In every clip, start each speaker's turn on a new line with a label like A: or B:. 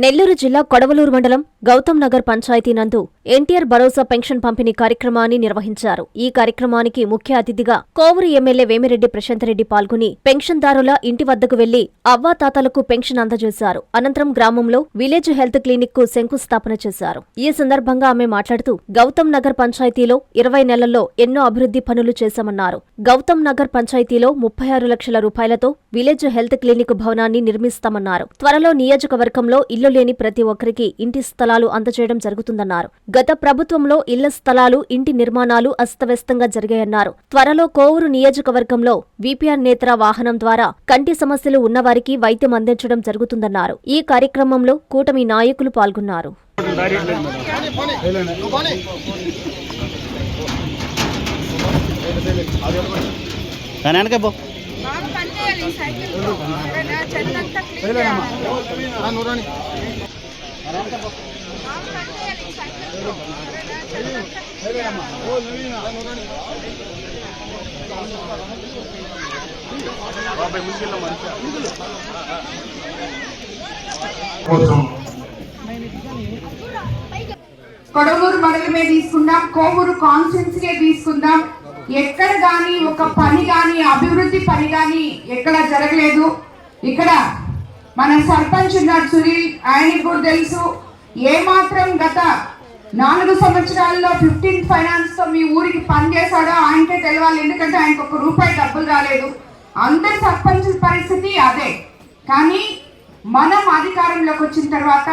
A: నెల్లూరు జిల్లా కొడవలూరు మండలం గౌతమ్ నగర్ పంచాయతీ నందు ఎన్టీఆర్ భరోసా పెన్షన్ పంపిణీ కార్యక్రమాన్ని నిర్వహించారు. ఈ కార్యక్రమానికి ముఖ్య అతిథిగా కోవూరు ఎమ్మెల్యే వేమిరెడ్డి ప్రశాంతరెడ్డి పాల్గొని పెన్షన్దారుల ఇంటి వద్దకు వెళ్లి అవ్వాతాతలకు పెన్షన్ అందజేశారు. అనంతరం గ్రామంలో విలేజ్ హెల్త్ క్లినిక్ కు శంకుస్థాపన చేశారు. ఈ సందర్భంగా ఆమె మాట్లాడుతూ గౌతమ్ నగర్ పంచాయతీలో 20 నెలల్లో ఎన్నో అభివృద్ధి పనులు చేశామన్నారు. గౌతమ్ నగర్ పంచాయతీలో 36 లక్షల రూపాయలతో విలేజ్ హెల్త్ క్లినిక్ భవనాన్ని నిర్మిస్తామన్నారు. త్వరలో నియోజకవర్గంలో ఇల్లు లేని ప్రతి ఒక్కరికి ఇంటి స్థలాలు అందజేయడం జరుగుతుందన్నారు. గత ప్రభుత్వంలో ఇళ్ల స్థలాలు, ఇంటి నిర్మాణాలు అస్తవ్యస్తంగా జరిగాయన్నారు. త్వరలో కోవూరు నియోజకవర్గంలో వీపీఆర్ నేత్ర వాహనం ద్వారా కంటి సమస్యలు ఉన్నవారికి వైద్యం అందించడం జరుగుతుందన్నారు. ఈ కార్యక్రమంలో కూటమి నాయకులు పాల్గొన్నారు.
B: కొడవలూరు మండలమే తీసుకుందాం, కోవూరు కాన్స్టిట్యున్సీ తీసుకుందాం. ఎక్కడ గాని ఒక పని గాని అభివృద్ధి పని గాని ఎక్కడ జరగలేదు. ఇక్కడ మన సర్పంచ్ ఉన్నాడు సునీల్, ఆయనకు కూడా తెలుసు ఏమాత్రం గత 4 సంవత్సరాల్లో 15 ఫైనాన్స్ తో మీ ఊరికి పని చేశాడో ఆయనకే తెలవాలి. ఎందుకంటే ఆయనకు ₹1 డబ్బులు రాలేదు. అందరి సర్పంచుల పరిస్థితి అదే. కానీ మనం అధికారంలోకి వచ్చిన తర్వాత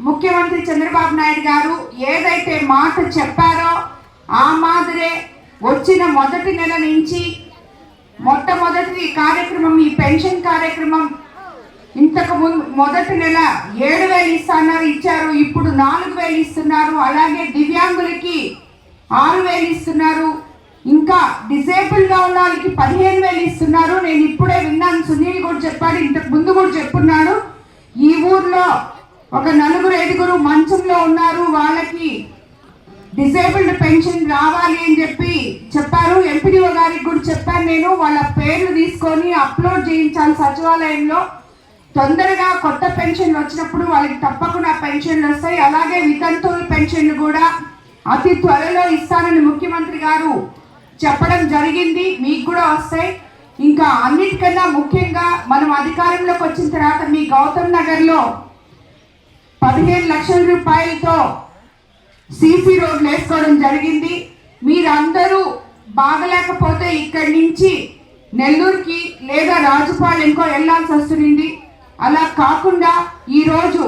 B: ముఖ్యమంత్రి చంద్రబాబు నాయుడు గారు ఏదైతే మాట చెప్పారో ఆ మాదిరే వచ్చిన మొదటి నెల నుంచి మొట్టమొదటి కార్యక్రమం ఈ పెన్షన్ కార్యక్రమం. ఇంతకు ముందు మొదటి నెల 7,000 ఇస్తున్నారు, ఇచ్చారు. ఇప్పుడు 4,000 ఇస్తున్నారు. అలాగే దివ్యాంగులకి 6,000 ఇస్తున్నారు. ఇంకా డిసేబుల్ గా ఉన్న వాళ్ళకి 15,000 ఇస్తున్నారు. నేను ఇప్పుడే విన్నాను, సునీల్ కూడా చెప్పాడు, ఇంతకు ముందు కూడా చెప్పున్నాడు. ఈ ఊర్లో ఒక 4-5 మంచంలో ఉన్నారు, వాళ్ళకి డిసేబుల్డ్ పెన్షన్ రావాలి అని చెప్పారు. ఎంపీడీఓ గారికి కూడా చెప్పాను నేను. వాళ్ళ పేర్లు తీసుకొని అప్లోడ్ చేయించాలి సచివాలయంలో. తొందరగా కొత్త పెన్షన్లు వచ్చినప్పుడు వాళ్ళకి తప్పకుండా పెన్షన్లు వస్తాయి. అలాగే వితంతువుల పెన్షన్లు కూడా అతి త్వరలో ఇస్తానని ముఖ్యమంత్రి గారు చెప్పడం జరిగింది. మీకు కూడా వస్తాయి. ఇంకా అన్నిటికన్నా ముఖ్యంగా మనం అధికారంలోకి వచ్చిన తర్వాత మీ గౌతమ్ నగర్లో 15 లక్షల రూపాయలతో సీసీ రోడ్లు వేసుకోవడం జరిగింది. మీరందరూ బాగలేకపోతే ఇక్కడి నుంచి నెల్లూరుకి లేదా రాజుపాలెంకో వెళ్లాల్సి వస్తుంది. అలా కాకుండా ఈరోజు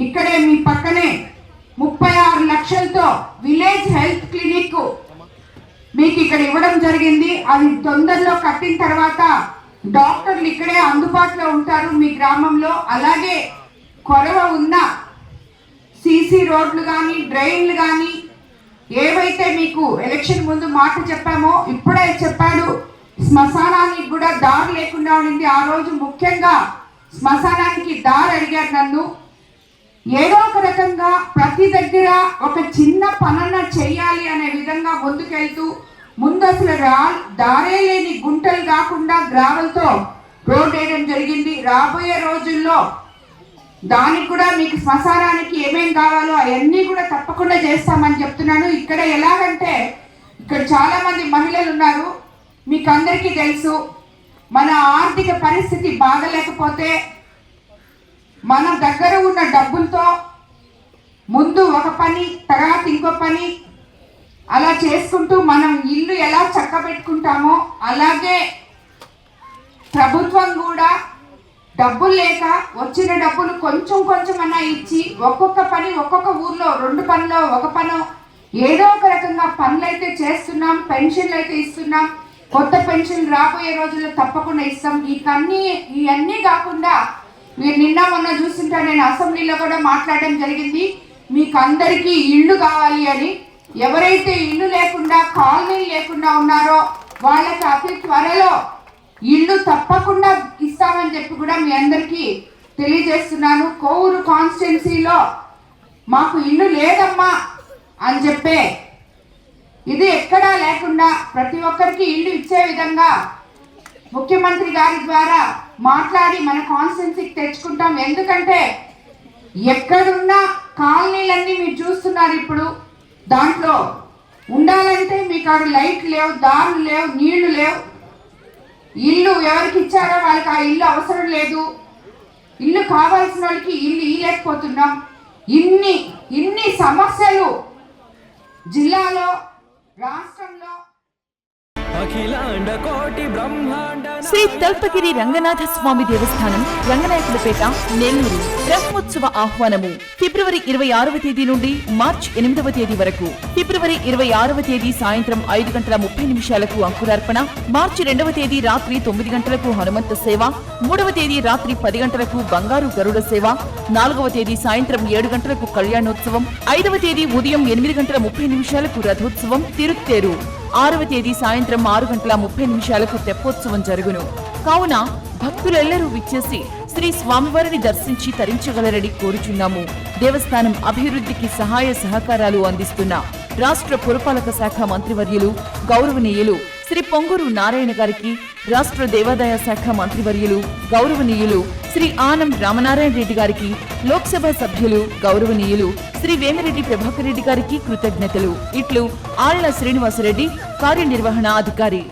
B: ఇక్కడే మీ పక్కనే 36 లక్షలతో విలేజ్ హెల్త్ క్లినిక్ మీకు ఇక్కడ ఇవ్వడం జరిగింది. అది తొందరలో కట్టిన తర్వాత డాక్టర్లు ఇక్కడే అందుబాటులో ఉంటారు మీ గ్రామంలో. అలాగే కొరవ ఉన్న సీసీ రోడ్లు కానీ డ్రైన్లు కానీ ఏవైతే మీకు ఎలక్షన్ ముందు మాట చెప్పామో ఇప్పుడే చెప్పాడు. శ్మశానానికి కూడా దారి లేకుండా ఉండింది. ఆ రోజు ముఖ్యంగా శ్మశానానికి దారి అడిగారు నన్ను. ఏదో ఒక రకంగా ప్రతి దగ్గర ఒక చిన్న పనన్న చెయ్యాలి అనే విధంగా ముందుకెళ్తూ ముందు అసలు దారే లేని గుంటలు కాకుండా గ్రావెల్తో రోడ్ వేయడం జరిగింది. రాబోయే రోజుల్లో దానికి కూడా మీకు శ్మశానానికి ఏమేం కావాలో అవన్నీ కూడా తప్పకుండా చేస్తామని చెప్తున్నాను. ఇక్కడ ఎలాగంటే ఇక్కడ చాలా మంది మహిళలు ఉన్నారు. మీకు అందరికీ తెలుసు, మన ఆర్థిక పరిస్థితి బాగలేకపోతే మన దగ్గర ఉన్న డబ్బులతో ముందు ఒక పని తర్వాత ఇంకో పని అలా చేసుకుంటూ మనం ఇల్లు ఎలా చక్కబెట్టుకుంటామో అలాగే ప్రభుత్వం కూడా డబ్బులు లేక వచ్చిన డబ్బులు కొంచెం కొంచెం అన్నా ఇచ్చి ఒక్కొక్క పని ఒక్కొక్క ఊర్లో 2 పనులు 1 పను ఏదో ఒక రకంగా పనులు అయితే చేస్తున్నాం. పెన్షన్లు అయితే ఇస్తున్నాం. కొత్త పెన్షన్ రాబోయే రోజుల్లో తప్పకుండా ఇస్తాం. ఇవన్నీ కాకుండా మీరు నిన్న మొన్న చూస్తుంటే నేను అసెంబ్లీలో కూడా మాట్లాడడం జరిగింది. మీకు అందరికీ ఇళ్ళు కావాలి అని. ఎవరైతే ఇల్లు లేకుండా కాలనీలు లేకుండా ఉన్నారో వాళ్ళకి అతి త్వరలో ఇల్లు తప్పకుండా ఇస్తామని చెప్పి కూడా మీ అందరికీ తెలియజేస్తున్నాను. కోవూరు కాన్స్టిట్యున్సీలో మాకు ఇల్లు లేదమ్మా అని చెప్పే ఇది ఎక్కడా లేకుండా ప్రతి ఒక్కరికి ఇల్లు ఇచ్చే విధంగా ముఖ్యమంత్రి గారి ద్వారా మాట్లాడి మన కాన్స్టిట్యున్సీకి తెచ్చుకుంటాం. ఎందుకంటే ఎక్కడున్నా కాలనీలన్నీ మీరు చూస్తున్నారు. ఇప్పుడు దాంట్లో ఉండాలంటే మీకు అక్కడ లైట్ లేవు, దారులు లేవు, నీళ్లు లేవు. ఇల్లు ఎవరికి ఇచ్చారో వాళ్ళకి ఆ ఇల్లు అవసరం లేదు. ఇల్లు కావాల్సిన వాళ్ళకి ఇల్లు ఇవ్వలేకపోతున్నాం. ఇన్ని సమస్యలు జిల్లాలో, రాష్ట్రంలో.
C: శ్రీ తల్పగిరి రంగనాథ స్వామి దేవస్థానం, రంగనాయకులపేట, నెల్లూరు. బ్రహ్మోత్సవ ఆహ్వానము ఫిబ్రవరి 26వ తేదీ నుండి మార్చి 8వ తేదీ వరకు. ఫిబ్రవరి 26వ తేదీ సాయంత్రం 5:30 అంకురార్పణ, మార్చి 2వ తేదీ రాత్రి 9 గంటలకు హనుమంత సేవ, 3వ తేదీ రాత్రి 10 గంటలకు బంగారు గరుడ సేవ, 4వ తేదీ సాయంత్రం 7 గంటలకు కళ్యాణోత్సవం, 5వ తేదీ ఉదయం 8:30 రథోత్సవం తిరుత్తేరు, 6వ తేదీ సాయంత్రం 6:30 తెప్పోత్సవం జరుగును. కావున భక్తులెల్లరూ విచ్చేసి శ్రీ స్వామివారిని దర్శించి తరించగలరని కోరుచున్నాము. దేవస్థానం అభివృద్ధికి సహాయ సహకారాలు అందిస్తున్న రాష్ట్ర పురపాలక శాఖ మంత్రివర్యులు గౌరవనీయులు శ్రీ పొంగూరు నారాయణ గారికి, రాష్ట్ర దేవాదాయ శాఖ మంత్రివర్యులు గౌరవనీయులు శ్రీ ఆనం రామనారాయణ రెడ్డి గారికి, లోక్సభ సభ్యులు గౌరవనీయులు శ్రీ వేమిరెడ్డి ప్రభాకర్ రెడ్డి గారికి కృతజ్ఞతలు. ఇట్లు ఆళ్ల శ్రీనివాసరెడ్డి, కార్యనిర్వహణ అధికారి.